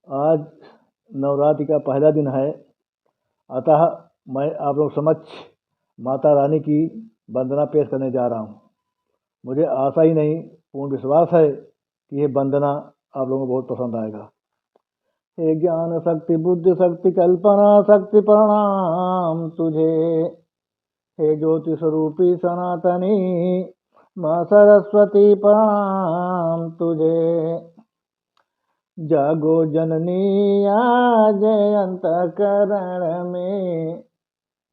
आज नवरात्रि का पहला दिन है, अतः मैं आप लोग समक्ष माता रानी की वंदना पेश करने जा रहा हूँ। मुझे आशा ही नहीं, पूर्ण विश्वास है कि यह वंदना आप लोगों को बहुत पसंद आएगा। हे ज्ञान शक्ति, बुद्धि शक्ति, कल्पना शक्ति, प्रणाम तुझे। हे ज्योति स्वरूपी सनातनी माँ सरस्वती, प्रणाम तुझे। जागो जननी आज अंतःकरण में,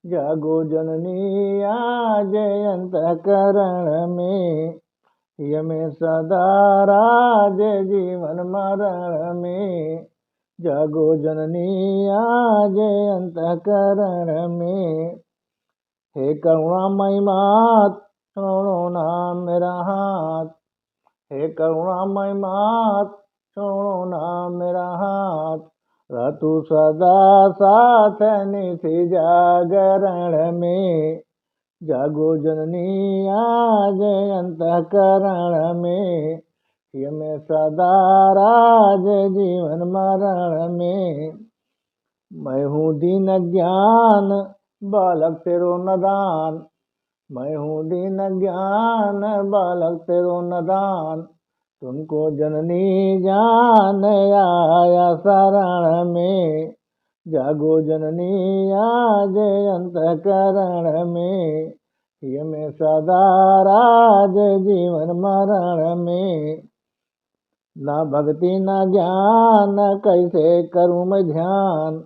जागो जननी आज अंतःकरण में। यमे सदा राज जीवन मरण में, जागो जननी आज अंतःकरण में। हे करुणामयी मात, छोड़ो ना मेरा हाथ। हे करुणामयी मात, छोड़ो ना मेरा हाथ। रतु सदा साथ निशि जागरण में, जागो जननी आज अंतःकरण में। यमे सदा राज जीवन मरण में। मैं हूँ दीन ज्ञान बालक तेरो नदान, मैं हूँ दीन ज्ञान बालक तेरो नदान। तुमको जननी जान आया शरण में, जागो जननी आज अंतःकरण में। यमे सदा राज जीवन मरण में। ना भक्ति ना ज्ञान कैसे करूँ मैं ध्यान,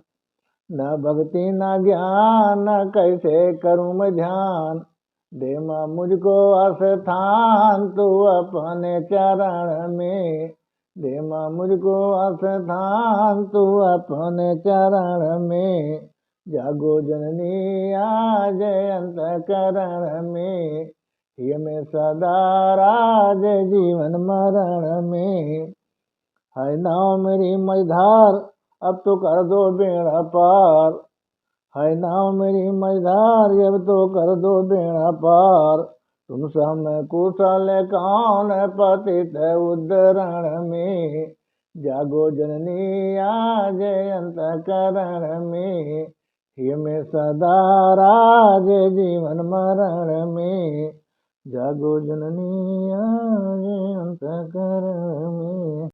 न भक्ति न ज्ञान कैसे करूँ मैं ध्यान। दे माँ मुझको स्थान तू अपने चरण में, दे माँ मुझको स्थान तू अपने चरण में। जागो जननी आज अंतःकरण में, यमे सदा राज जीवन मरण में। है नाव मेरी मझधार, अब तो कर दो बेड़ा पार। है नाव मेरी मझधार, अब तो कर दो बेड़ा पार। तुम सम कुशल कौन पतित उद्धरण में, जागो जननी आज अंतःकरण में। यमे सदा राज जीवन मरण में, जागो जननी आज अंतःकरण में।